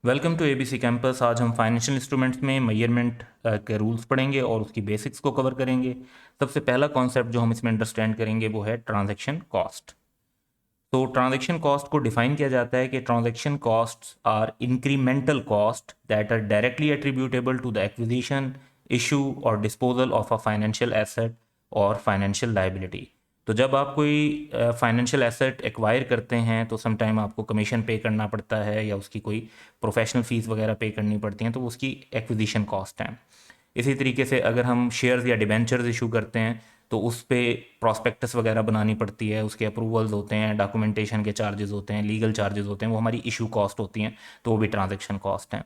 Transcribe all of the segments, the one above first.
Welcome to ABC campus. आज हम financial instruments में मेजरमेंट के रूल्स पढ़ेंगे और उसकी बेसिक्स को कवर करेंगे। सबसे पहला कॉन्सेप्ट जो हम इसमें अंडरस्टैंड करेंगे वो है ट्रांजैक्शन कॉस्ट। तो ट्रांजैक्शन कॉस्ट को डिफाइन किया जाता है कि transaction costs are incremental cost that are directly attributable to the acquisition, issue और disposal of a financial asset और फाइनेंशियल लाइबिलिटी। तो जब आप कोई फाइनेंशियल एसेट एक्वायर करते हैं तो समटाइम आपको कमीशन पे करना पड़ता है या उसकी कोई प्रोफेशनल फ़ीस वगैरह पे करनी पड़ती हैं, तो उसकी एक्विजिशन कॉस्ट है। इसी तरीके से अगर हम शेयर्स या डिबेंचर्स इशू करते हैं तो उस पे प्रॉस्पेक्टस वगैरह बनानी पड़ती है, उसके अप्रूवल्स होते हैं, डॉक्यूमेंटेशन के चार्जेस होते हैं, लीगल चार्जेस होते हैं, वो हमारी इशू कॉस्ट होती हैं, तो वो भी ट्रांजैक्शन कॉस्ट हैं।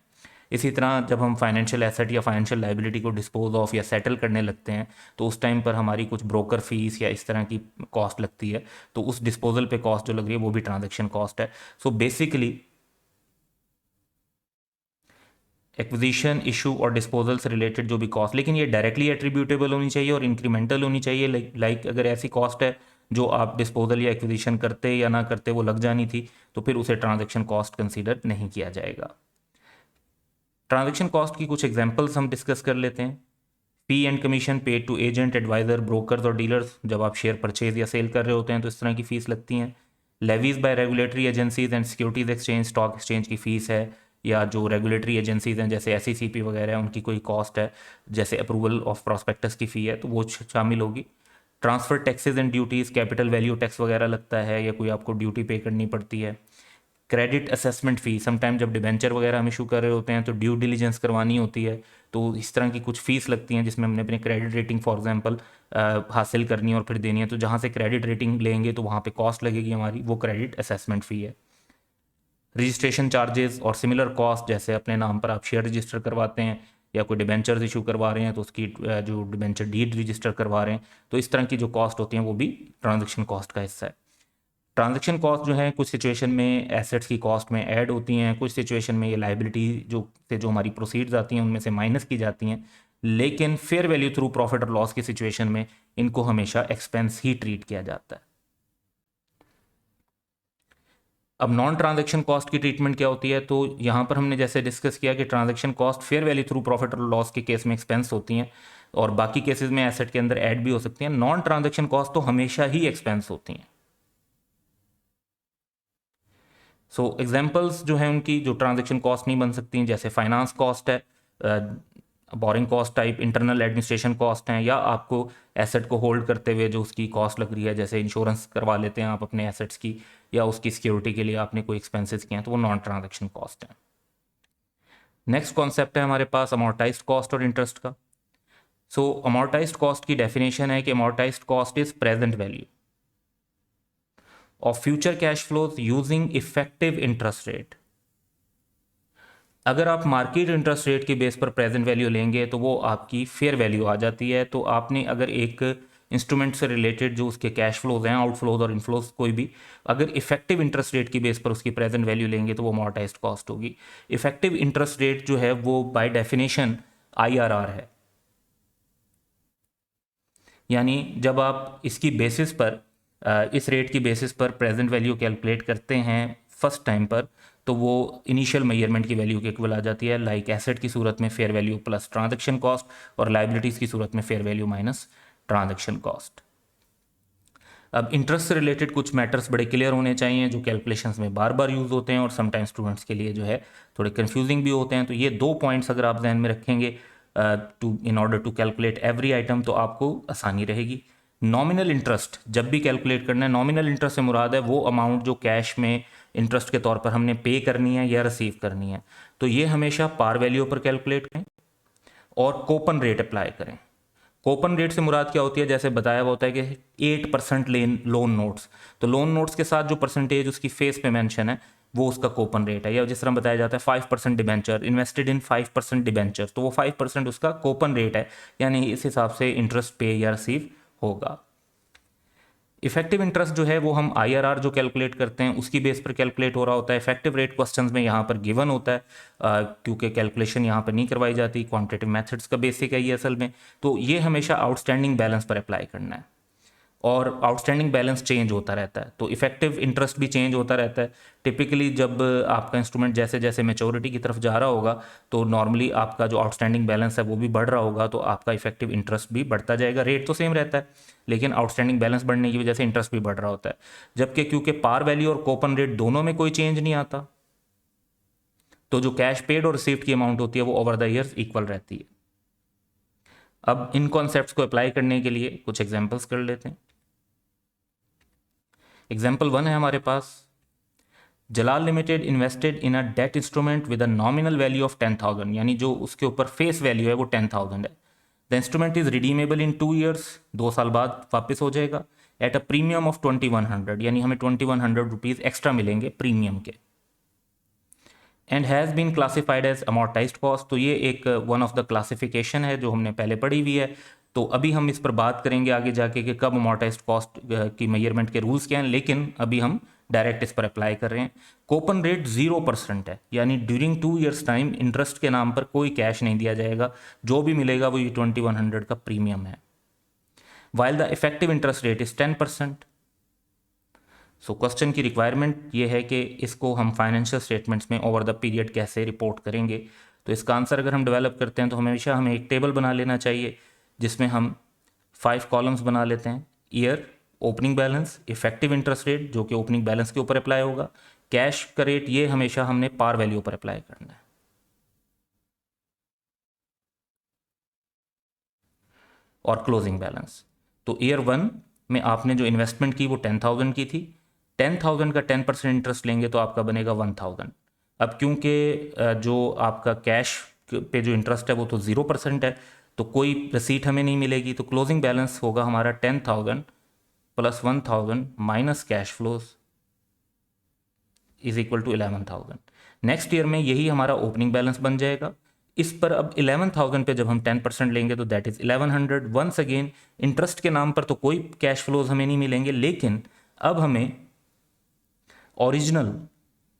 इसी तरह जब हम फाइनेंशियल एसेट या फाइनेंशियल लाइबिलिटी को डिस्पोज ऑफ या सेटल करने लगते हैं तो उस टाइम पर हमारी कुछ ब्रोकर फीस या इस तरह की कॉस्ट लगती है, तो उस डिस्पोजल पे कॉस्ट जो लग रही है वो भी ट्रांजैक्शन कॉस्ट है। सो बेसिकली एक्विजिशन, इशू और डिस्पोजल से रिलेटेड जो भी कॉस्ट, लेकिन ये डायरेक्टली एट्रीब्यूटेबल होनी चाहिए और इंक्रीमेंटल होनी चाहिए। लाइक अगर ऐसी कॉस्ट है जो आप डिस्पोजल या एक्विजिशन करते या ना करते वो लग जानी थी, तो फिर उसे ट्रांजैक्शन कॉस्ट कंसीडर नहीं किया जाएगा। ट्रांजैक्शन कॉस्ट की कुछ एग्जांपल्स हम डिस्कस कर लेते हैं। Fee and commission paid to agent, adviser, brokers और डीलर्स। जब आप शेयर परचेज या सेल कर रहे होते हैं तो इस तरह की फ़ीस लगती हैं। Levies by regulatory agencies and securities exchange, stock exchange की फ़ीस है, या जो रेगुलेटरी एजेंसीज हैं जैसे SECP वगैरह उनकी कोई कॉस्ट है, जैसे अप्रूवल ऑफ प्रॉस्पेक्टस की फ़ी है, तो वो शामिल होगी। Transfer taxes and duties, capital value tax वगैरह लगता है या कोई आपको ड्यूटी पे करनी पड़ती है। क्रेडिट असेसमेंट फ़ी, समटाइम जब डिबेंचर वगैरह हम इशू कर रहे होते हैं तो ड्यू डिलीजेंस करवानी होती है, तो इस तरह की कुछ फ़ीस लगती हैं जिसमें हमने अपने क्रेडिट रेटिंग फॉर एग्जांपल हासिल करनी है और फिर देनी है। तो जहाँ से क्रेडिट रेटिंग लेंगे तो वहाँ पे कॉस्ट लगेगी हमारी, वो क्रेडिट असेसमेंट फ़ी है। रजिस्ट्रेशन चार्जेस और सिमिलर कॉस्ट, जैसे अपने नाम पर आप शेयर रजिस्टर करवाते हैं या कोई डिबेंचर्स इशू करवा रहे हैं तो उसकी जो डिबेंचर डीड रजिस्टर करवा रहे हैं, तो इस तरह की जो कॉस्ट होती हैं वो भी ट्रांजेक्शन कॉस्ट का हिस्सा है। ट्रांजैक्शन कॉस्ट जो है कुछ सिचुएशन में एसेट्स की कॉस्ट में ऐड होती हैं, कुछ सिचुएशन में ये लाइबिलिटी जो हमारी प्रोसीड्स आती हैं उनमें से माइनस की जाती हैं, लेकिन फेयर वैल्यू थ्रू प्रॉफिट और लॉस की सिचुएशन में इनको हमेशा एक्सपेंस ही ट्रीट किया जाता है। अब नॉन ट्रांजैक्शन कॉस्ट की ट्रीटमेंट क्या होती है, तो यहाँ पर हमने जैसे डिस्कस किया कि transaction cost fair value through profit और लॉस के केस में एक्सपेंस होती हैं और बाकी केसेस में एसेट के अंदर ऐड भी हो सकती हैं। नॉन ट्रांजैक्शन कॉस्ट तो हमेशा ही एक्सपेंस होती हैं। सो एग्जांपल्स जो हैं उनकी जो ट्रांजैक्शन कॉस्ट नहीं बन सकती, जैसे फाइनेंस कॉस्ट है, borrowing cost type, internal administration cost हैं, या आपको एसेट को होल्ड करते हुए जो उसकी कॉस्ट लग रही है, जैसे इंश्योरेंस करवा लेते हैं आप अपने एसेट्स की या उसकी सिक्योरिटी के लिए आपने कोई एक्सपेंसेस किए हैं, तो वो नॉन ट्रांजैक्शन कॉस्ट है। नेक्स्ट कॉन्सेप्ट है हमारे पास अमोर्टाइज्ड कॉस्ट और इंटरेस्ट का। सो अमोर्टाइज्ड कॉस्ट की डेफिनेशन है कि amortised cost is present value of future cash flows using effective interest rate. अगर आप मार्केट इंटरेस्ट रेट के बेस पर प्रेजेंट वैल्यू लेंगे तो वो आपकी फेयर वैल्यू आ जाती है। तो आपने अगर एक इंस्ट्रूमेंट से रिलेटेड जो उसके कैश फ्लोज हैं, आउटफ्लोज और इनफ्लोज, कोई भी अगर इफेक्टिव इंटरेस्ट रेट की बेस पर उसकी प्रेजेंट वैल्यू लेंगे तो वो अमोर्टाइज्ड कॉस्ट होगी। इफेक्टिव इंटरेस्ट रेट जो है वो बाय डेफिनेशन IRR है, यानी जब आप इसकी बेसिस पर इस रेट की बेसिस पर प्रेजेंट वैल्यू कैलकुलेट करते हैं फर्स्ट टाइम पर, तो वो इनिशियल मेजरमेंट की वैल्यू के इक्वल आ जाती है। लाइक एसेट की सूरत में fair value plus transaction cost और लाइबिलिटीज़ की सूरत में fair value minus transaction cost. अब इंटरेस्ट से रिलेटेड कुछ मैटर्स बड़े क्लियर होने चाहिए जो कैलकुलेशंस में बार बार यूज़ होते हैं और समटाइम्स स्टूडेंट्स के लिए जो है थोड़े कंफ्यूजिंग भी होते हैं। तो ये दो पॉइंट्स अगर आप जहन में रखेंगे in order to calculate every item, तो आपको आसानी रहेगी। नॉमिनल इंटरेस्ट जब भी कैलकुलेट करना है, नॉमिनल इंटरेस्ट से मुराद है वो अमाउंट जो कैश में इंटरेस्ट के तौर पर हमने पे करनी है या रिसीव करनी है, तो ये हमेशा पार वैल्यू पर कैलकुलेट करें और कोपन रेट अप्लाई करें। कोपन रेट से मुराद क्या होती है, जैसे बताया हुआ होता है कि 8% लोन नोट्स, तो लोन नोट्स के साथ जो परसेंटेज उसकी फेस पे मेंशन है वो उसका कोपन रेट है। या जिस तरह बताया जाता है 5% डिबेंचर इन्वेस्टेड इन 5% डिबेंचर, तो वो 5% उसका कोपन रेट है, यानी इस हिसाब से इंटरेस्ट पे या रिसीव होगा। इफेक्टिव इंटरेस्ट जो है वो हम IRR जो कैलकुलेट करते हैं उसकी बेस पर कैलकुलेट हो रहा होता है। इफेक्टिव रेट क्वेश्चंस में यहाँ पर गिवन होता है, क्योंकि कैलकुलेशन यहाँ पर नहीं करवाई जाती, क्वांटिटेटिव मेथड्स का बेसिक है ये असल में। तो ये हमेशा आउटस्टैंडिंग बैलेंस पर अप्लाई करना है। और आउटस्टैंडिंग बैलेंस चेंज होता रहता है, तो इफेक्टिव इंटरेस्ट भी चेंज होता रहता है। टिपिकली जब आपका इंस्ट्रूमेंट जैसे जैसे मैच्योरिटी की तरफ जा रहा होगा तो नॉर्मली आपका जो आउटस्टैंडिंग बैलेंस है वो भी बढ़ रहा होगा, तो आपका इफेक्टिव इंटरेस्ट भी बढ़ता जाएगा। रेट तो सेम रहता है लेकिन आउटस्टैंडिंग बैलेंस बढ़ने की वजह से इंटरेस्ट भी बढ़ रहा होता है। जबकि क्योंकि पार वैल्यू और कूपन रेट दोनों में कोई चेंज नहीं आता, तो जो कैश पेड और रिसीव्ड की अमाउंट होती है वो ओवर द ईयर्स इक्वल रहती है। अब इन कॉन्सेप्ट्स को अप्लाई करने के लिए कुछ एग्जांपल्स कर लेते हैं। एग्जाम्पल 1 है हमारे पास, Jalal limited invested in a debt instrument with a nominal value of 10,000, यानी जो उसके ऊपर फेस वैल्यू है वो 10,000 है। The instrument is redeemable in 2 years, 2 साल बाद वापस हो जाएगा, एट अ प्रीमियम ऑफ 2100, यानी हमें 2100 रुपीज़ एक्स्ट्रा मिलेंगे प्रीमियम के। And has been classified as amortised cost, तो ये एक वन ऑफ द क्लासिफिकेशन है जो हमने पहले पढ़ी हुई है। तो अभी हम इस पर बात करेंगे आगे जाके कि कब अमोर्टाइज्ड कॉस्ट की मेजरमेंट के रूल्स क्या हैं, लेकिन अभी हम डायरेक्ट इस पर अप्लाई कर रहे हैं। कूपन रेट 0% है, यानी ड्यूरिंग 2 ईयर्स टाइम इंटरेस्ट के नाम पर कोई कैश नहीं दिया जाएगा, जो भी मिलेगा वो ये 2100 का प्रीमियम है। While the effective interest rate is 10%। So question की रिक्वायरमेंट ये है कि इसको हम फाइनेंशियल स्टेटमेंट्स में ओवर द पीरियड कैसे रिपोर्ट करेंगे। तो इसका आंसर अगर हम डेवलप करते हैं तो हमेशा हमें एक टेबल बना लेना चाहिए जिसमें हम 5 कॉलम्स बना लेते हैं। Year, opening balance, effective interest rate जो कि ओपनिंग बैलेंस के ऊपर अप्लाई होगा, कैश का रेट ये हमेशा हमने पार वैल्यू पर अप्लाई करना है, और क्लोजिंग बैलेंस। तो ईयर 1 में आपने जो इन्वेस्टमेंट की वो 10,000 की थी, 10,000 का 10% इंटरेस्ट लेंगे तो आपका बनेगा 1,000। अब क्योंकि जो आपका कैश पे जो इंटरेस्ट है वो तो 0% है, तो कोई रसीट हमें नहीं मिलेगी, तो क्लोजिंग बैलेंस होगा हमारा 10,000 plus 1,000 minus cash flows is equal to 11,000। Next year में यही हमारा ओपनिंग बैलेंस बन जाएगा। इस पर अब 11,000 पे जब हम 10% लेंगे तो that is 1100। Once again interest के नाम पर तो कोई कैश फ्लोज हमें नहीं मिलेंगे, लेकिन अब हमें ओरिजिनल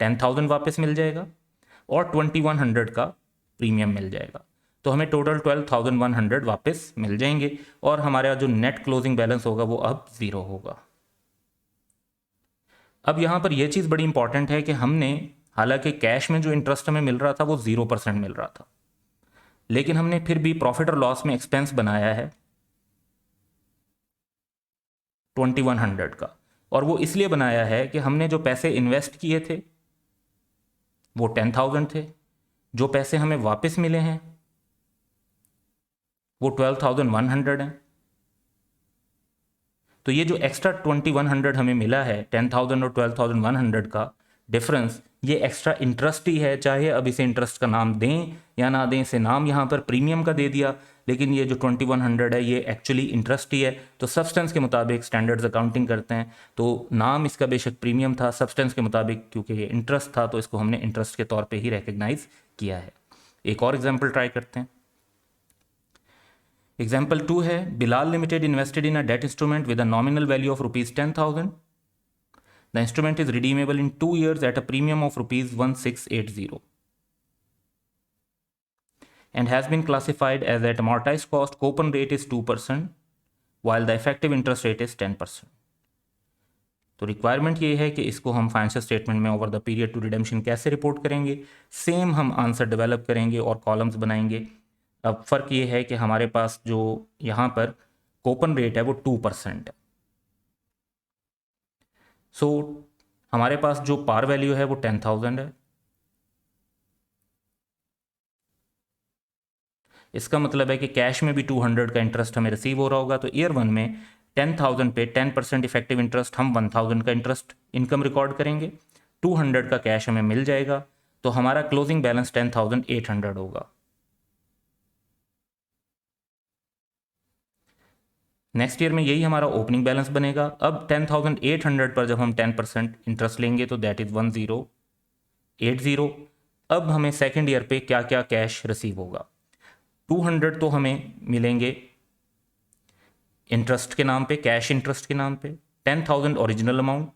10,000 वापस मिल जाएगा और 2100 का प्रीमियम मिल जाएगा, तो हमें टोटल 12,100 वापस मिल जाएंगे और हमारा जो नेट क्लोजिंग बैलेंस होगा वो अब 0 होगा। अब यहाँ पर यह चीज़ बड़ी इंपॉर्टेंट है कि हमने, हालांकि कैश में जो इंटरेस्ट हमें मिल रहा था वो 0% मिल रहा था, लेकिन हमने फिर भी प्रॉफिट और लॉस में एक्सपेंस बनाया है 2100 का, और वो इसलिए बनाया है कि हमने जो पैसे इन्वेस्ट किए थे वो 10,000 थे, जो पैसे हमें वापस मिले हैं वो 12,100 हैं। तो ये जो एक्स्ट्रा 2100 हमें मिला है, 10,000 और 12,100 का डिफरेंस, ये एक्स्ट्रा इंटरेस्ट ही है, चाहे अब इसे इंटरेस्ट का नाम दें या ना दें। इसे नाम यहाँ पर प्रीमियम का दे दिया, लेकिन ये जो 2100 है ये एक्चुअली इंटरेस्ट ही है। तो सब्सटेंस के मुताबिक स्टैंडर्ड्स अकाउंटिंग करते हैं, तो नाम इसका बेशक प्रीमियम था, सब्सटेंस के मुताबिक क्योंकि ये इंटरेस्ट था तो इसको हमने इंटरेस्ट के तौर पर ही रिकग्नाइज किया है। एक और एग्जाम्पल ट्राई करते हैं। एग्जाम्पल 2 है, Bilal limited invested in a debt instrument with a nominal value of rupees 10,000। The instrument is redeemable in 2 years at a premium of rupees 1680 and has been classified as at amortized cost. Coupon rate is 2% while the effective interest rate is 10%. तो requirement ये है कि इसको हम financial statement में over the period to redemption कैसे report करेंगे। Same हम आंसर डेवलप करेंगे और कॉलम्स बनाएंगे। अब फ़र्क ये है कि हमारे पास जो यहाँ पर कूपन रेट है वो 2% है। सो हमारे पास जो पार वैल्यू है वो 10,000 है। इसका मतलब है कि कैश में भी 200 का इंटरेस्ट हमें रिसीव हो रहा होगा। तो ईयर 1 में 10,000 पे 10% इफेक्टिव इंटरेस्ट, हम 1,000 का इंटरेस्ट इनकम रिकॉर्ड करेंगे, 200 का कैश हमें मिल जाएगा, तो हमारा क्लोजिंग बैलेंस 10,800 होगा। नेक्स्ट ईयर में यही हमारा ओपनिंग बैलेंस बनेगा। अब 10,800 पर जब हम 10% इंटरेस्ट लेंगे तो दैट इज़ 1080। अब हमें सेकेंड ईयर पे क्या क्या कैश रिसीव होगा। 200 तो हमें मिलेंगे इंटरेस्ट के नाम पे, कैश इंटरेस्ट के नाम पे, 10,000 ओरिजिनल अमाउंट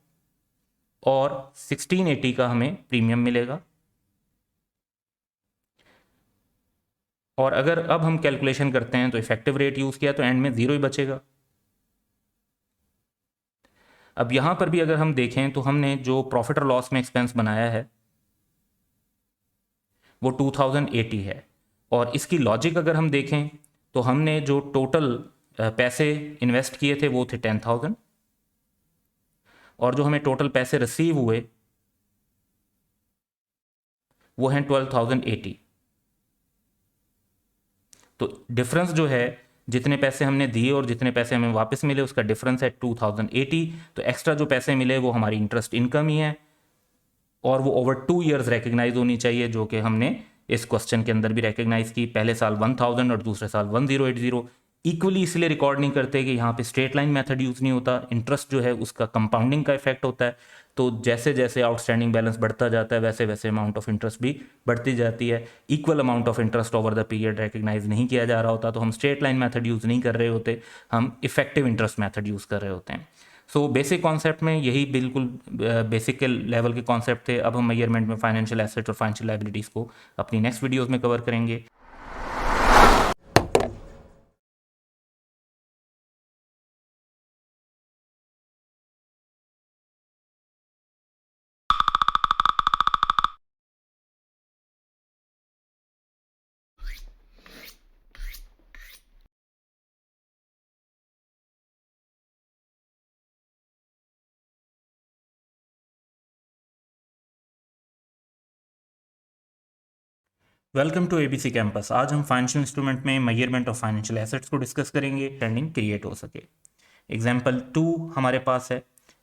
और 1680 का हमें प्रीमियम मिलेगा। और अगर अब हम कैलकुलेशन करते हैं तो इफेक्टिव रेट यूज़ किया तो एंड में 0 ही बचेगा। अब यहाँ पर भी अगर हम देखें तो हमने जो प्रॉफिट और लॉस में एक्सपेंस बनाया है वो 2080 है, और इसकी लॉजिक अगर हम देखें तो हमने जो टोटल पैसे इन्वेस्ट किए थे वो थे 10,000, और जो हमें टोटल पैसे रिसीव हुए वो हैं 12,080। तो डिफरेंस जो है, जितने पैसे हमने दिए और जितने पैसे हमें वापस मिले उसका डिफरेंस है 2080। तो एक्स्ट्रा जो पैसे मिले वो हमारी इंटरेस्ट इनकम ही है, और वो ओवर 2 ईयर्स रिकग्नाइज होनी चाहिए, जो कि हमने इस क्वेश्चन के अंदर भी रिकग्नाइज की। पहले साल 1000 और दूसरे साल 1080। इक्वली इसलिए रिकॉर्ड नहीं करते कि यहाँ पे स्ट्रेट लाइन मेथड यूज़ नहीं होता, इंटरेस्ट जो है उसका कंपाउंडिंग का इफेक्ट होता है। तो जैसे जैसे आउटस्टैंडिंग बैलेंस बढ़ता जाता है वैसे वैसे अमाउंट ऑफ इंटरेस्ट भी बढ़ती जाती है। Equal amount of interest over the period recognise नहीं किया जा रहा होता, तो हम स्ट्रेट लाइन मेथड यूज़ नहीं कर रहे होते, हम इफेक्टिव इंटरेस्ट मेथड यूज़ कर रहे होते हैं। सो बेसिक कॉन्सेप्ट में यही बिल्कुल बेसिक के लेवल के कॉन्सेप्ट थे। अब हम मेजरमेंट में फाइनेंशियल एसेट और फाइनेंशियल लायबिलिटीज़ को अपनी नेक्स्ट वीडियोज़ में कवर करेंगे। Welcome to ABC campus. आज हम फाइनेंशियल इंस्ट्रूमेंट में मेजरमेंट ऑफ फाइनेंशियल एसेट्स को डिस्कस करेंगे, ट्रेंडिंग क्रिएट हो सके। एग्जाम्पल 2 हमारे पास है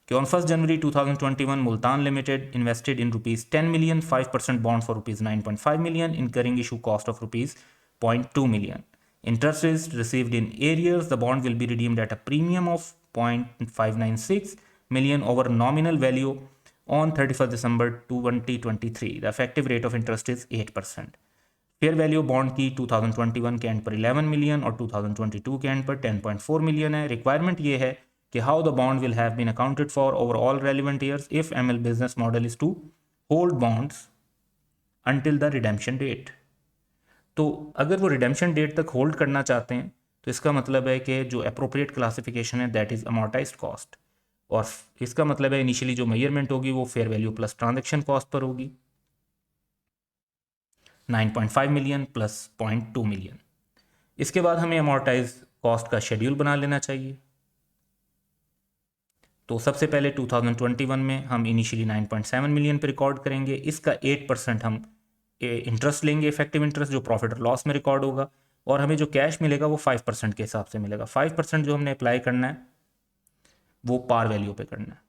कि on 1 January 2021 Multan limited invested in ₹10 million 5% bond for ₹9.5 million, incurring issue cost of ₹0.2 million. Interest is received in arrears. The bond will be redeemed at a premium of 0.596 million over nominal value on 31st December 2023. The effective rate of interest is 8%. Fair value bond की 2021 के and पर 11 million और 2022 के and पर 10.4 million है। Requirement ये है कि how the bond will have been accounted for over all relevant years if ML business model is to hold bonds until the redemption date. तो अगर वो रिडेम्पशन डेट तक होल्ड करना चाहते हैं तो इसका मतलब है कि जो अप्रोप्रिएट क्लासिफिकेशन है दैट इज अमोर्टाइज्ड कॉस्ट, और इसका मतलब है इनिशियली जो मेजरमेंट होगी वो fair value plus transaction cost per होगी, 9.5 मिलियन प्लस 0.2 मिलियन। इसके बाद हमें अमोर्टाइज कॉस्ट का शेड्यूल बना लेना चाहिए। तो सबसे पहले 2021 में हम इनिशियली 9.7 मिलियन पे रिकॉर्ड करेंगे। इसका 8% हम इंटरेस्ट लेंगे, इफेक्टिव इंटरेस्ट जो प्रॉफिट और लॉस में रिकॉर्ड होगा, और हमें जो कैश मिलेगा वो 5% के हिसाब से मिलेगा। 5% जो हमने अप्लाई करना है वो पार वैल्यू पे करना है।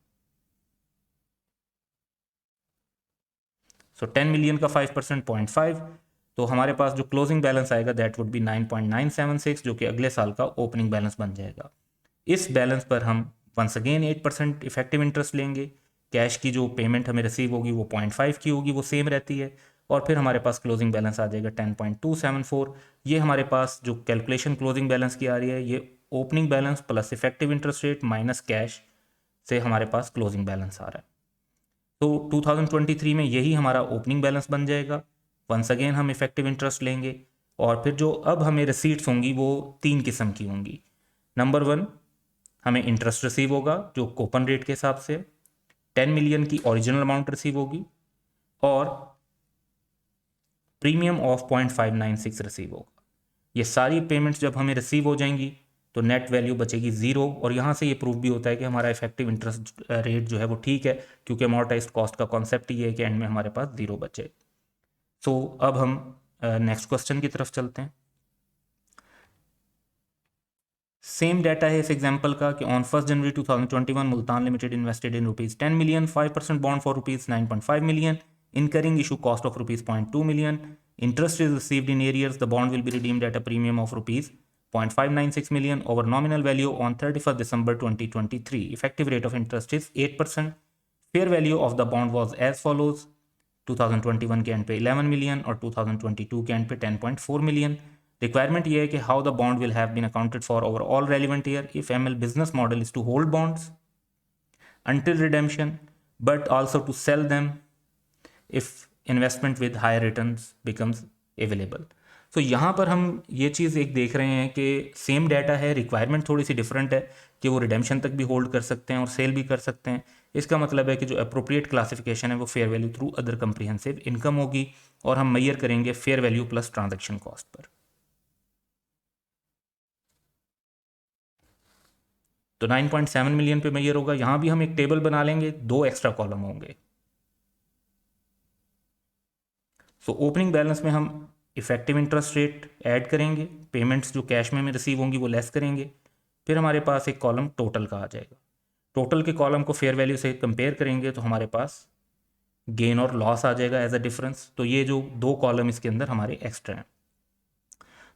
सो 10 मिलियन का 5% 0.5, तो हमारे पास जो क्लोजिंग बैलेंस आएगा दैट वुड बी 9.976, जो कि अगले साल का ओपनिंग बैलेंस बन जाएगा। इस बैलेंस पर हम वंस अगेन 8% इफेक्टिव इंटरेस्ट लेंगे। कैश की जो पेमेंट हमें रिसीव होगी वो 0.5 की होगी, वो सेम रहती है, और फिर हमारे पास क्लोजिंग बैलेंस आ जाएगा 10.274। ये हमारे पास जो कैलकुलेशन क्लोजिंग बैलेंस की आ रही है ये opening balance plus effective interest rate minus cash से हमारे पास क्लोजिंग बैलेंस आ रहा है। तो 2023 में यही हमारा ओपनिंग बैलेंस बन जाएगा। वंस अगेन हम इफेक्टिव इंटरेस्ट लेंगे, और फिर जो अब हमें रिसीट्स होंगी वो 3 किस्म की होंगी। नंबर 1, हमें इंटरेस्ट रिसीव होगा जो कूपन रेट के हिसाब से 10 मिलियन की ओरिजिनल अमाउंट रिसीव होगी, और प्रीमियम ऑफ 0.596 रिसीव होगा। ये सारी पेमेंट्स जब हमें रिसीव हो जाएंगी तो नेट वैल्यू बचेगी 0, और यहाँ से ये प्रूफ भी होता है कि हमारा इफेक्टिव इंटरेस्ट रेट जो है वो ठीक है, क्योंकि अमोर्टाइज्ड कॉस्ट का कॉन्सेप्ट ही है कि एंड में हमारे पास 0 बचे। सो अब हम नेक्स्ट क्वेश्चन की तरफ चलते हैं। सेम डाटा है इस एग्जांपल का कि on 1 January 2021 Multan limited invested in ₹10 million 5% bond for ₹9.5 million, incurring issue cost of ₹0.2 million. Interest is received in arrears. The bond will be redeemed at a premium of ₹0.596 million over nominal value on 31st December 2023. Effective rate of interest is 8%. Fair value of the bond was as follows: 2021 के and पे 11 million और 2022 के and पे 10.4 million. Requirement ये है कि how the bond will have been accounted for over all relevant year if ML business model is to hold bonds until redemption but also to sell them if investment with higher returns becomes available. तो यहाँ पर हम ये चीज़ एक देख रहे हैं कि सेम डाटा है, रिक्वायरमेंट थोड़ी सी डिफरेंट है कि वो रिडेम्पशन तक भी होल्ड कर सकते हैं और सेल भी कर सकते हैं। इसका मतलब है कि जो अप्रोप्रिएट क्लासिफिकेशन है वो fair value through other comprehensive income होगी और हम मेजर करेंगे fair value plus transaction cost per. तो 9.7 मिलियन पे मेजर होगा। यहाँ भी हम एक टेबल बना लेंगे, 2 एक्स्ट्रा कॉलम होंगे। सो ओपनिंग बैलेंस में हम इफेक्टिव इंटरेस्ट रेट ऐड करेंगे, पेमेंट्स जो कैश में रिसीव होंगी वो लेस करेंगे, फिर हमारे पास एक कॉलम टोटल का आ जाएगा। टोटल के कॉलम को फेयर वैल्यू से कंपेयर करेंगे तो हमारे पास गेन और लॉस आ जाएगा एज अ डिफरेंस। तो ये जो 2 कॉलम इसके अंदर हमारे एक्स्ट्रा हैं।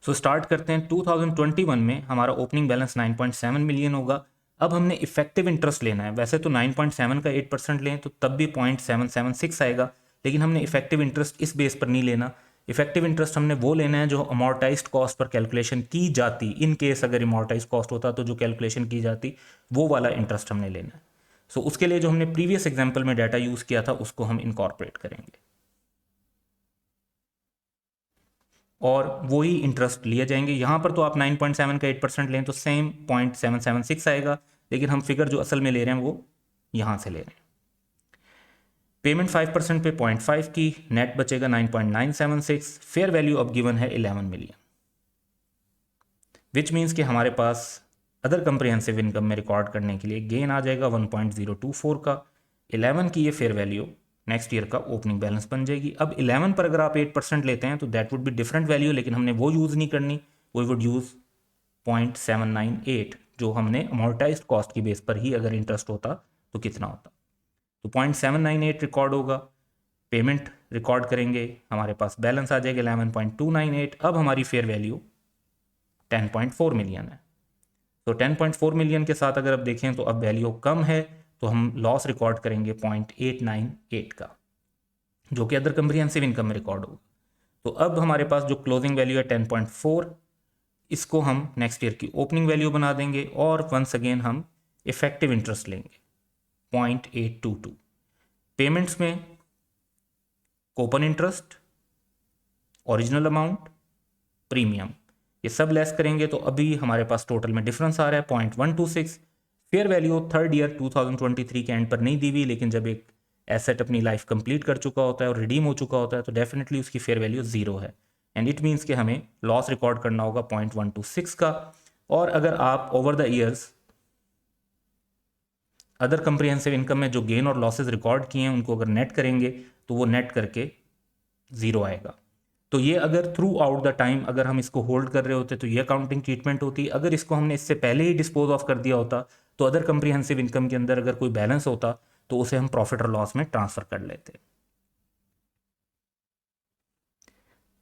सो स्टार्ट करते हैं। 2021 में हमारा ओपनिंग बैलेंस 9.7 मिलियन होगा। अब हमने इफेक्टिव इंटरेस्ट लेना है। वैसे तो 9.7 का 8% लें तो तब भी 0.776 आएगा, लेकिन हमने इफेक्टिव इंटरेस्ट इस बेस पर नहीं लेना। इफेक्टिव इंटरेस्ट हमने वो लेना है जो अमोर्टाइज्ड कॉस्ट पर कैलकुलेशन की जाती, इन केस अगर अमोर्टाइज्ड कॉस्ट होता तो जो कैलकुलेशन की जाती वो वाला इंटरेस्ट हमने लेना है। सो उसके लिए जो हमने प्रीवियस एग्जाम्पल में डाटा यूज़ किया था उसको हम इनकॉर्पोरेट करेंगे और वही इंटरेस्ट लिए जाएंगे। यहाँ पर तो आप 9.7 का 8% लें तो सेम 0.776 आएगा, लेकिन हम फिगर जो असल में ले रहे हैं वो यहाँ से ले रहे हैं। पेमेंट 5% पे 0.5 की, नेट बचेगा 9.976। फेयर वैल्यू अब गिवन है 11 मिलियन, विच मीन्स कि हमारे पास अदर कंप्रिहेंसिव इनकम में रिकॉर्ड करने के लिए गेन आ जाएगा 1.024 का। 11 की ये फेयर वैल्यू नेक्स्ट ईयर का ओपनिंग बैलेंस बन जाएगी। अब 11 पर अगर आप 8% लेते हैं तो that would be different value, लेकिन हमने वो यूज़ नहीं करनी, वी वुड यूज़ 0.798 जो हमने अमोर्टाइज्ड कॉस्ट की बेस पर ही अगर इंटरेस्ट होता तो कितना होता। तो 0.798 रिकॉर्ड होगा। पेमेंट रिकॉर्ड करेंगे, हमारे पास बैलेंस आ जाएगा 11.298। अब हमारी फेयर वैल्यू 10.4 मिलियन है। तो 10.4 मिलियन के साथ अगर आप देखें तो अब वैल्यू कम है, तो हम लॉस रिकॉर्ड करेंगे 0.898 का, जो कि अदर कंप्रिहेंसिव इनकम में रिकॉर्ड होगा। तो अब हमारे पास जो क्लोजिंग वैल्यू है 10.4, इसको हम नेक्स्ट ईयर की ओपनिंग वैल्यू बना देंगे और वंस अगेन हम इफेक्टिव इंटरेस्ट लेंगे 0.822। पेमेंट्स में coupon interest, original amount, premium, ये सब लेस करेंगे तो अभी हमारे पास टोटल में डिफरेंस आ रहा है 0.126। फेयर वैल्यू थर्ड ईयर 2023 के एंड पर नहीं दी हुई, लेकिन जब एक एसेट अपनी लाइफ कंप्लीट कर चुका होता है और रिडीम हो चुका होता है तो डेफिनेटली उसकी फेयर वैल्यू 0 है, एंड इट मीन्स कि हमें लॉस रिकॉर्ड करना होगा 0.126 का। और अगर आप over the years other comprehensive income में जो गेन और लॉसेज रिकॉर्ड किए हैं उनको अगर नेट करेंगे तो वो नेट करके 0 आएगा। तो ये अगर थ्रू आउट द टाइम अगर हम इसको होल्ड कर रहे होते तो ये अकाउंटिंग ट्रीटमेंट होती। अगर इसको हमने इससे पहले ही डिस्पोज ऑफ कर दिया होता तो अदर कंप्रीहेंसिव इनकम के अंदर अगर कोई बैलेंस होता तो उसे हम प्रॉफिट और लॉस में ट्रांसफर कर लेते।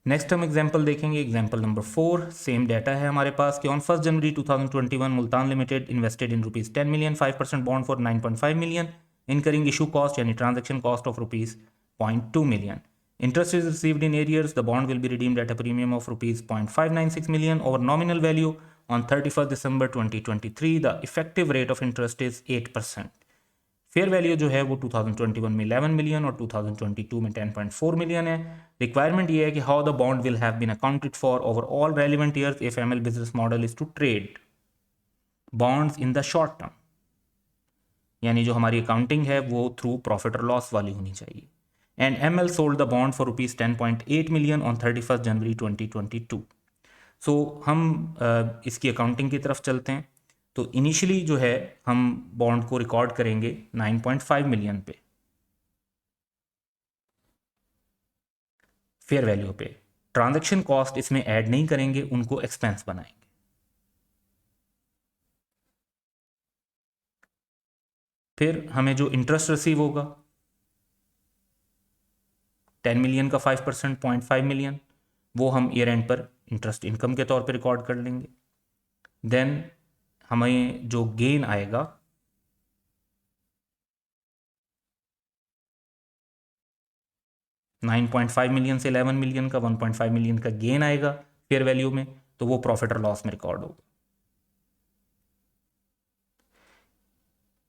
नेक्स्ट हम एग्जांपल देखेंगे, एग्जांपल नंबर 4। सेम डाटा है हमारे पास कि on 1 January 2021 Multan limited invested in rupees 10 million 5% bond for 9.5 million, incurring issue cost यानी transaction cost of rupees 0.2 million. Interest is received in arrears. The bond will be redeemed at a premium of rupees 0.596 million over nominal value on 31st December 2023. The effective rate of interest is 8%. Fair value जो है वो 2021 में 11 million और 2022 में 10.4 million है। Requirement ये है कि how the bond will have been accounted for over all relevant years if ML business model is to trade bonds in the short term, यानी जो हमारी अकाउंटिंग है वो थ्रू प्रॉफिट और लॉस वाली होनी चाहिए। And ML sold the bond for rupees 10.8 million on 31st जनवरी 2022। सो हम इसकी अकाउंटिंग की तरफ चलते हैं। तो इनिशियली जो है हम बॉन्ड को रिकॉर्ड करेंगे 9.5 मिलियन पे फेयर वैल्यू पे। ट्रांजैक्शन कॉस्ट इसमें ऐड नहीं करेंगे, उनको एक्सपेंस बनाएंगे। फिर हमें जो इंटरेस्ट रिसीव होगा 10 मिलियन का 5% 0.5 मिलियन, वो हम ईयर एंड पर इंटरेस्ट इनकम के तौर पे रिकॉर्ड कर लेंगे। देन हमें जो गेन आएगा 9.5 मिलियन से 11 मिलियन का 1.5 मिलियन का गेन आएगा फेयर वैल्यू में, तो वो प्रॉफिट और लॉस में रिकॉर्ड होगा।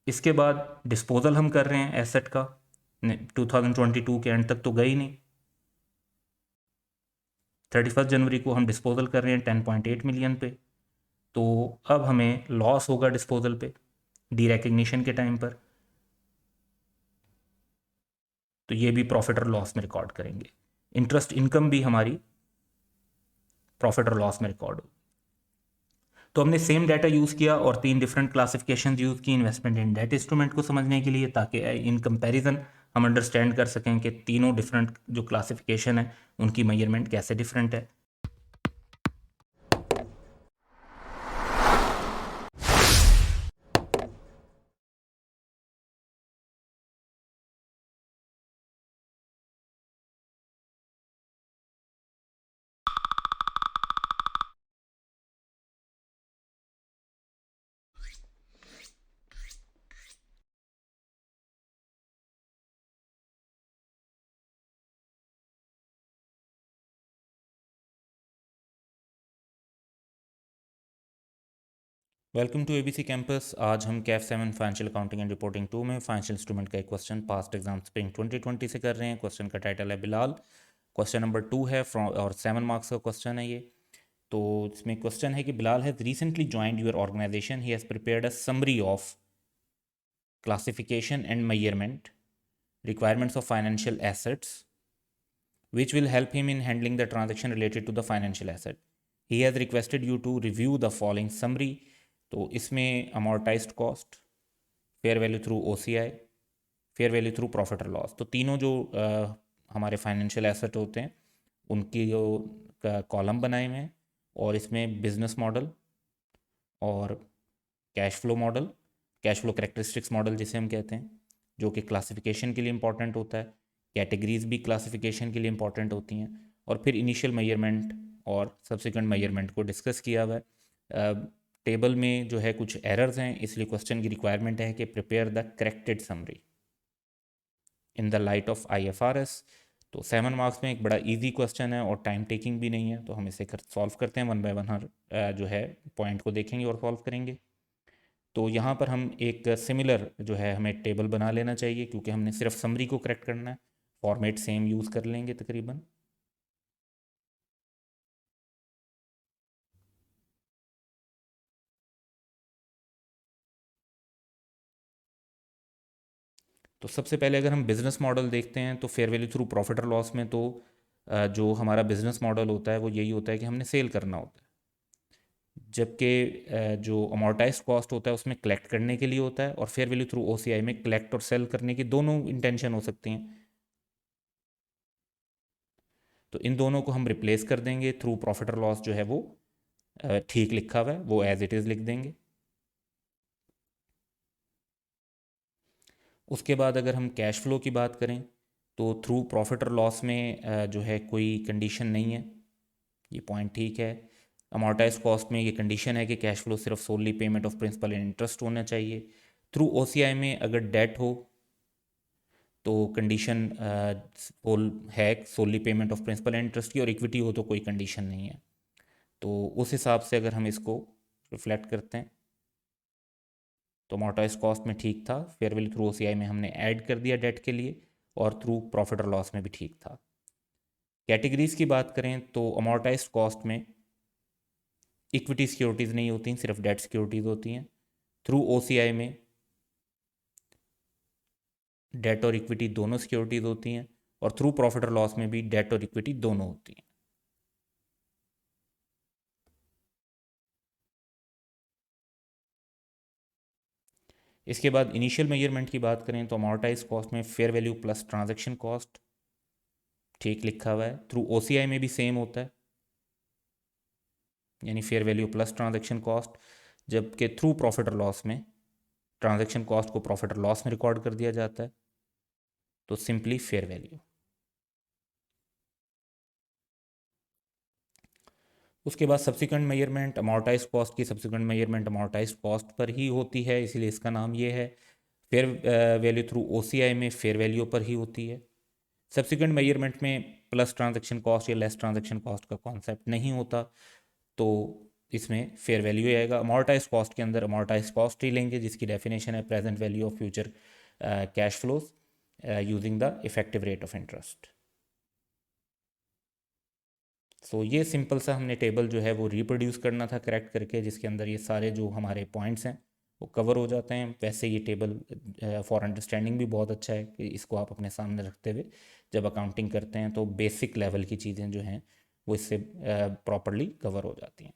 इसके बाद डिस्पोजल हम कर रहे हैं एसेट का, 2022 के एंड तक तो गई नहीं। 31 जनवरी को हम डिस्पोजल कर रहे हैं 10.8 मिलियन पे। तो अब हमें लॉस होगा डिस्पोजल पे डी रिकग्निशन के टाइम पर, तो ये भी प्रॉफिट और लॉस में रिकॉर्ड करेंगे। इंटरेस्ट इनकम भी हमारी प्रॉफिट और लॉस में रिकॉर्ड हो। तो हमने सेम डाटा यूज़ किया और 3 डिफरेंट क्लासिफिकेशन यूज़ की इन्वेस्टमेंट इन डेट इंस्ट्रूमेंट को समझने के लिए, ताकि इन कंपैरिजन हम अंडरस्टैंड कर सकें कि तीनों डिफरेंट जो क्लासिफिकेशन है उनकी मेजरमेंट कैसे डिफरेंट है। Welcome to ABC campus. आज हम CAF 7 financial accounting and reporting 2 में फाइनेंशियल इंस्ट्रूमेंट का एक क्वेश्चन पास्ट एग्जाम स्प्रिंग 2020 से कर रहे हैं। क्वेश्चन का टाइटल है बिलाल। क्वेश्चन नंबर 2 है फ्रॉम और 7 मार्क्स का क्वेश्चन है ये। तो इसमें क्वेश्चन है कि Bilal has recently joined your organisation, he has prepared a summary of classification and measurement, requirements of financial assets, which will help him in handling the transaction related to the financial asset. He has requested you to review the following summary. तो इसमें amortized cost, fair value through OCI, fair value through profit और loss, तो तीनों जो हमारे financial asset होते हैं उनकी जो कॉलम बनाए हुए हैं, और इसमें बिजनेस मॉडल और cash flow model, cash flow characteristics model जिसे हम कहते हैं, जो कि क्लासिफिकेशन के लिए इंपॉर्टेंट होता है। कैटेगरीज भी क्लासिफिकेशन के लिए इंपॉर्टेंट होती हैं। और फिर इनिशियल मेजरमेंट और सब्सिक्वेंट मेजरमेंट को डिस्कस किया हुआ है। टेबल में जो है कुछ एरर्स हैं, इसलिए क्वेश्चन की रिक्वायरमेंट है कि prepare the corrected summary in the light of IFRS। तो 7 मार्क्स में एक बड़ा इजी क्वेश्चन है और टाइम टेकिंग भी नहीं है, तो हम इसे सॉल्व करते हैं वन बाय वन। हर जो है पॉइंट को देखेंगे और सॉल्व करेंगे। तो यहाँ पर हम एक सिमिलर जो है हमें टेबल बना लेना चाहिए, क्योंकि हमने सिर्फ समरी को करेक्ट करना है। फॉर्मेट सेम यूज़ कर लेंगे तकरीबन। तो सबसे पहले अगर हम बिज़नेस मॉडल देखते हैं तो फेयर वैल्यू थ्रू प्रॉफिट और लॉस में तो जो हमारा बिज़नेस मॉडल होता है वो यही होता है कि हमने सेल करना होता है। जबकि जो अमोर्टाइज कॉस्ट होता है उसमें कलेक्ट करने के लिए होता है, और फेयर वैल्यू थ्रू OCI में कलेक्ट और सेल करने की दोनों इंटेंशन हो सकती हैं। तो इन दोनों को हम रिप्लेस कर देंगे थ्रू प्रॉफिट और लॉस, जो है वो ठीक लिखा हुआ है वो एज इट इज़ लिख देंगे। उसके बाद अगर हम कैश फ्लो की बात करें तो थ्रू प्रॉफिट और लॉस में जो है कोई कंडीशन नहीं है, ये पॉइंट ठीक है। अमोर्टाइज कॉस्ट में ये कंडीशन है कि कैश फ्लो सिर्फ solely payment of principal and interest होना चाहिए। थ्रू OCI में अगर डेट हो तो कंडीशन है solely payment of principal and interest की, और इक्विटी हो तो कोई कंडीशन नहीं है। तो उस हिसाब से अगर हम इसको रिफ्लेक्ट करते हैं तो अमोर्टाइज कॉस्ट में ठीक था, फेयर वैल्यू थ्रू OCI में हमने ऐड कर दिया डेट के लिए, और थ्रू प्रॉफिट और लॉस में भी ठीक था। कैटेगरीज की बात करें तो अमोर्टाइज कॉस्ट में इक्विटी सिक्योरिटीज़ नहीं होती, सिर्फ डेट सिक्योरिटीज़ होती हैं। थ्रू OCI में डेट और इक्विटी दोनों सिक्योरिटीज़ होती हैं, और थ्रू प्रॉफिट और लॉस में भी डेट और इक्विटी दोनों होती हैं। इसके बाद इनिशियल मेजरमेंट की बात करें तो अमोर्टाइज कॉस्ट में fair value plus transaction cost ठीक लिखा हुआ है। थ्रू OCI में भी सेम होता है, यानी fair value plus transaction cost, जबकि थ्रू प्रॉफिट और लॉस में ट्रांजैक्शन कॉस्ट को प्रॉफिट और लॉस में रिकॉर्ड कर दिया जाता है, तो सिंपली फेयर वैल्यू। उसके बाद सब्सिक्वेंट मेजरमेंट अमोर्टाइज कॉस्ट की सब्सिक्वेंट मेजरमेंट अमोर्टाइज कॉस्ट पर ही होती है, इसीलिए इसका नाम ये है। फेयर वैल्यू थ्रू OCI में फेयर वैल्यू पर ही होती है। सब्सिक्वेंट मेजरमेंट में प्लस ट्रांजैक्शन कॉस्ट या लेस ट्रांजैक्शन कॉस्ट का कॉन्सेप्ट नहीं होता, तो इसमें फेयर वैल्यू आएगा। अमोर्टाइज कॉस्ट के अंदर अमोर्टाइज कॉस्ट ही लेंगे, जिसकी डेफिनेशन है present value of future cash flows using the effective rate of interest. So ये सिंपल सा हमने टेबल जो है वो रिप्रोड्यूस करना था करेक्ट करके, जिसके अंदर ये सारे जो हमारे पॉइंट्स हैं वो कवर हो जाते हैं। वैसे ये टेबल फॉर अंडरस्टैंडिंग भी बहुत अच्छा है कि इसको आप अपने सामने रखते हुए जब अकाउंटिंग करते हैं तो बेसिक लेवल की चीज़ें जो हैं वो इससे प्रॉपरली कवर हो जाती हैं।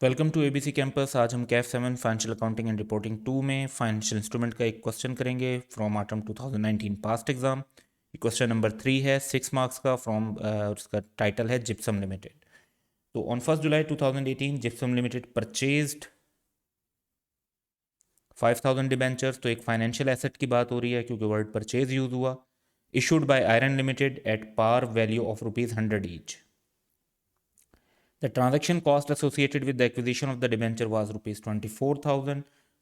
Welcome to ABC campus. आज हम CAF 7 financial accounting and reporting 2 में फाइनेंशियल इंस्ट्रूमेंट का एक क्वेश्चन करेंगे from autumn 2019 past exam. Question number 3 है 6 मार्क्स का फ्रॉम उसका टाइटल है जिप्सम लिमिटेड। तो on 1 July 2018 Gypsum Limited purchased 5000 debentures. तो एक फाइनेंशियल एसेट की बात हो रही है क्योंकि वर्ड परचेज यूज हुआ। Issued by Iron Limited at par value of ₹100 each. The transaction cost associated with the acquisition of the debenture was ₹24,000.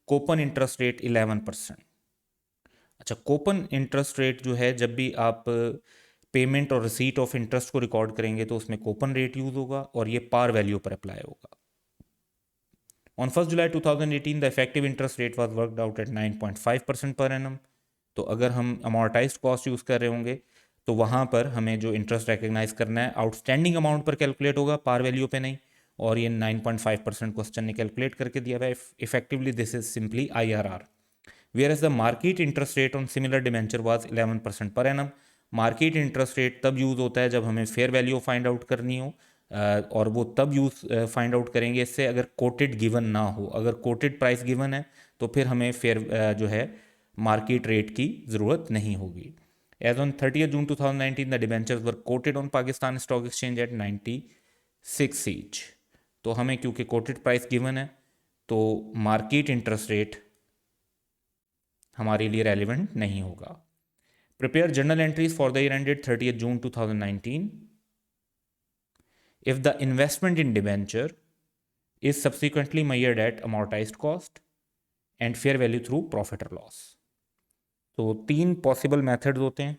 Coupon interest rate 11%। अच्छा, कोपन इंटरेस्ट रेट जो है जब भी आप पेमेंट और रिसीट ऑफ इंटरेस्ट को record करेंगे तो उसमें कोपन रेट यूज होगा और ये पार वैल्यू पर अप्लाई होगा। On 1 July 2018 the effective interest rate was worked out at 9.5% per annum. तो अगर हम अमोर्टाइज्ड कॉस्ट यूज़ कर रहे होंगे तो वहाँ पर हमें जो इंटरेस्ट रिकग्नाइज करना है आउटस्टैंडिंग अमाउंट पर कैलकुलेट होगा, पार वैल्यू पे नहीं। और ये 9.5% क्वेश्चन ने कैलकुलेट करके दिया हुआ है। Effectively this is simply IRR। Whereas the market interest rate on similar debenture was 11% per annum. Market interest rate तब यूज़ होता है जब हमें फेयर वैल्यू फाइंड आउट करनी हो, और वो तब यूज़ फाइंड आउट करेंगे इससे अगर कोटेड गिवन ना हो। अगर कोटेड प्राइस गिवन है तो फिर हमें फेयर जो है मार्केट रेट की ज़रूरत नहीं होगी। As on 30 June 2019 the debentures were quoted on Pakistan Stock Exchange at 96 each. तो हमें क्योंकि कोटेड प्राइस गिवन है तो मार्केट इंटरेस्ट रेट हमारे लिए रेलिवेंट नहीं होगा। Prepare journal entries for the year ended 30 June 2019। If the investment in debenture is subsequently measured at amortized cost and fair value through profit or loss। तो 3 possible methods होते हैं,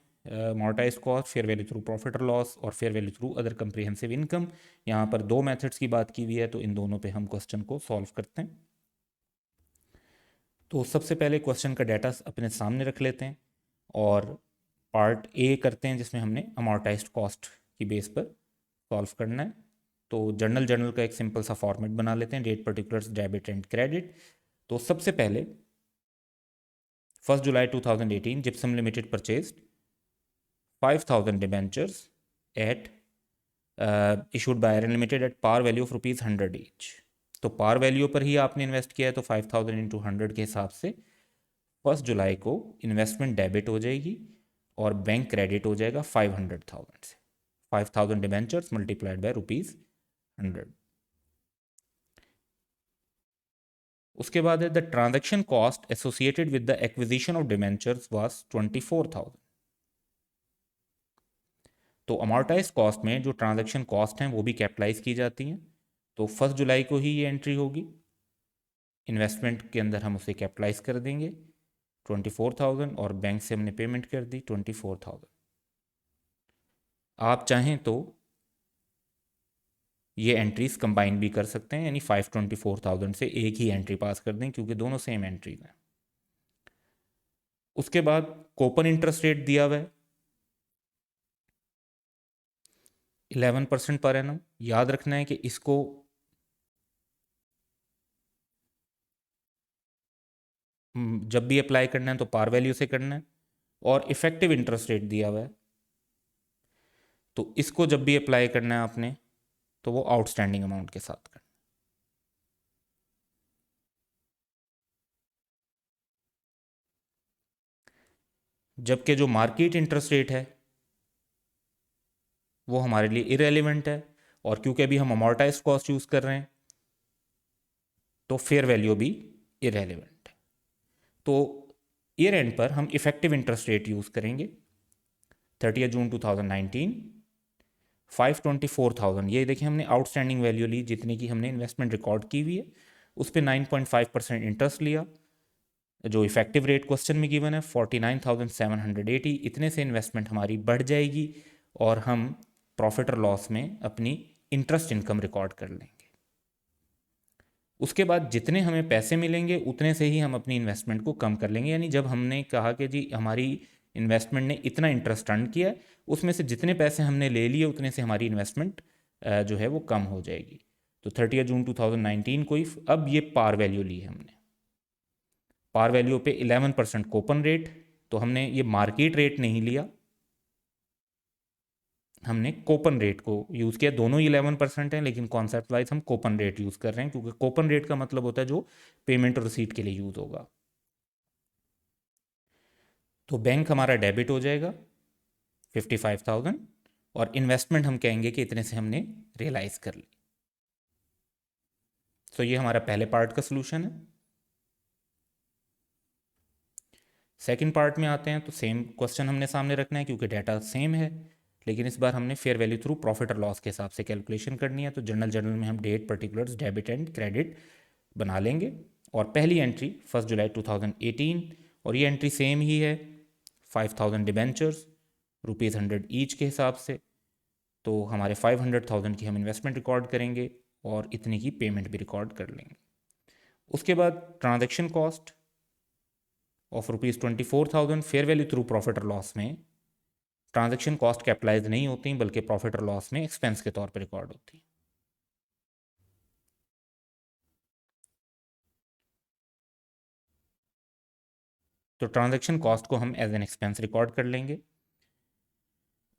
amortized cost, fair value through profit और loss और fair value through other comprehensive income. यहाँ पर 2 methods की बात की हुई है तो इन दोनों पे हम क्वेश्चन को सॉल्व करते हैं। तो सबसे पहले क्वेश्चन का डाटा अपने सामने रख लेते हैं और पार्ट ए करते हैं जिसमें हमने अमोर्टाइज्ड कॉस्ट की बेस पर सॉल्व करना है। तो जर्नल का एक सिंपल सा फॉर्मेट बना लेते हैं, date particulars debit and credit. तो सबसे पहले 1 जुलाई 2018 Gypsum Limited purchased 5000 debentures at issued by Iron Limited at par value of ₹100 each. तो पार वैल्यू पर ही आपने इन्वेस्ट किया है तो 5000 इंटू 100 के हिसाब से 1 जुलाई को इन्वेस्टमेंट डेबिट हो जाएगी और बैंक क्रेडिट हो जाएगा 500,000 से। 5000 डिबेंचर्स मल्टीप्लाइड बाय ₹100। उसके बाद है the transaction cost associated with the acquisition of debentures was 24,000। तो अमोर्टाइज कॉस्ट में जो ट्रांजैक्शन कॉस्ट हैं वो भी कैपिटलाइज की जाती हैं। तो 1 जुलाई को ही ये एंट्री होगी, इन्वेस्टमेंट के अंदर हम उसे कैपिटलाइज कर देंगे 24,000 और बैंक से हमने पेमेंट कर दी 24,000। आप चाहें तो ये एंट्रीज कंबाइन भी कर सकते हैं, यानी 524,000 से एक ही एंट्री पास कर दें क्योंकि दोनों सेम एंट्रीज हैं। उसके बाद कोपन इंटरेस्ट रेट दिया हुआ है 11% पर एनम। याद रखना है कि इसको जब भी अप्लाई करना है तो पार वैल्यू से करना है। और इफेक्टिव इंटरेस्ट रेट दिया हुआ है तो इसको जब भी अप्लाई करना है आपने तो वो आउटस्टैंडिंग अमाउंट के साथ करना। जबकि जो मार्केट इंटरेस्ट रेट है वो हमारे लिए इरेलीवेंट है और क्योंकि अभी हम अमोर्टाइज्ड कॉस्ट यूज़ कर रहे हैं तो फेयर वैल्यू भी इरेलीवेंट है। तो ईयर एंड पर हम इफेक्टिव इंटरेस्ट रेट यूज़ करेंगे 30 जून 2019 524,000, ये देखिए हमने आउटस्टैंडिंग वैल्यू ली जितने की हमने इन्वेस्टमेंट रिकॉर्ड की हुई है, उस पर 9.5% इंटरेस्ट लिया। जो इफेक्टिव रेट क्वेश्चन में गिवन है 49,780, इतने से इन्वेस्टमेंट हमारी बढ़ जाएगी और हम प्रॉफिट और लॉस में अपनी इंटरेस्ट इनकम रिकॉर्ड कर लेंगे। उसके बाद जितने हमें पैसे मिलेंगे उतने से ही हम अपनी इन्वेस्टमेंट को कम कर लेंगे, यानी जब हमने कहा कि जी हमारी इन्वेस्टमेंट ने इतना इंटरेस्ट अर्न किया, उसमें से जितने पैसे हमने ले लिए उतने से हमारी इन्वेस्टमेंट जो है वो कम हो जाएगी। तो 30 जून 2019 को अब ये पार वैल्यू ली है हमने, पार वैल्यू पे 11% कूपन रेट, तो हमने ये मार्केट रेट नहीं लिया, हमने कूपन रेट को यूज़ किया। दोनों ही 11% है लेकिन कॉन्सेप्ट वाइज हम कूपन रेट यूज़ कर रहे हैं, क्योंकि कूपन रेट का मतलब होता है जो पेमेंट और रिसीट के लिए यूज़ होगा। तो बैंक हमारा डेबिट हो जाएगा 55,000 और इन्वेस्टमेंट हम कहेंगे कि इतने से हमने रियलाइज़ कर ली। तो ये हमारा पहले पार्ट का सोल्यूशन है। सेकंड पार्ट में आते हैं तो सेम क्वेश्चन हमने सामने रखना है क्योंकि डाटा सेम है, लेकिन इस बार हमने फेयर वैल्यू थ्रू प्रॉफिट और लॉस के हिसाब से कैलकुलेशन करनी है। तो जर्नल में हम date, particulars, debit and credit बना लेंगे और पहली एंट्री 1 जुलाई 2018 और ये एंट्री सेम ही है 5,000 डिबेंचर्स ₹100 ईच के हिसाब से। तो हमारे 500,000 की हम इन्वेस्टमेंट रिकॉर्ड करेंगे और इतने की पेमेंट भी रिकॉर्ड कर लेंगे। उसके बाद transaction cost of ₹24,000, fair value through profit और लॉस में ट्रांजैक्शन कॉस्ट कैपिटलाइज नहीं होती बल्कि प्रॉफिट और लॉस में एक्सपेंस के तौर पर रिकॉर्ड होती है। तो ट्रांजैक्शन कॉस्ट को हम एज एन एक्सपेंस रिकॉर्ड कर लेंगे।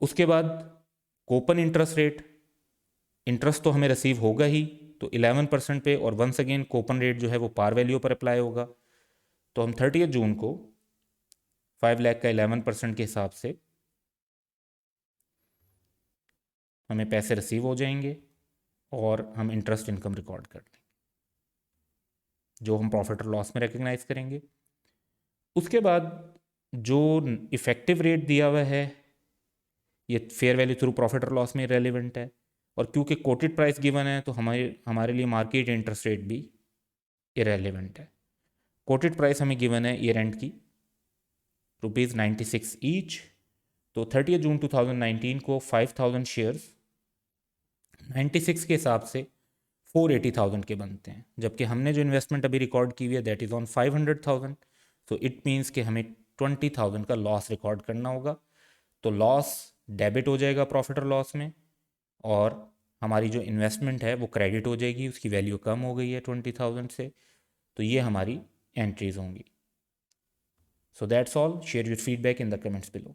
उसके बाद कूपन इंटरेस्ट रेट, इंटरेस्ट तो हमें रिसीव होगा ही, तो 11% पे, और वंस अगेन कूपन रेट जो है वो पार वैल्यू पर अप्लाई होगा। तो हम 30 जून को 5 लाख का 11% के हिसाब से हमें पैसे रिसीव हो जाएंगे और हम इंटरेस्ट इनकम रिकॉर्ड कर लेंगे जो हम प्रॉफिट और लॉस में रिकग्नाइज करेंगे। उसके बाद जो इफेक्टिव रेट दिया हुआ है ये फेयर वैल्यू थ्रू प्रॉफिट और लॉस में रेलिवेंट है, और क्योंकि कोटेड प्राइस गिवन है तो हमारे लिए मार्केट इंटरेस्ट रेट भी इरेलीवेंट है। कोटेड प्राइस हमें गिवन है ईयर एंड की ₹96 ईच। तो 30 जून 2019 को 5,000 शेयर्स 96 के हिसाब से 480,000 के बनते हैं, जबकि हमने जो इन्वेस्टमेंट अभी रिकॉर्ड की हुई है दैट इज़ ऑन 500,000। तो इट मीन्स कि हमें 20,000 का लॉस रिकॉर्ड करना होगा। तो लॉस डेबिट हो जाएगा प्रॉफिट और लॉस में, और हमारी जो इन्वेस्टमेंट है वो क्रेडिट हो जाएगी, उसकी वैल्यू कम हो गई है 20,000 से। तो ये हमारी एंट्रीज होंगी। So that's all, share your feedback in the comments below.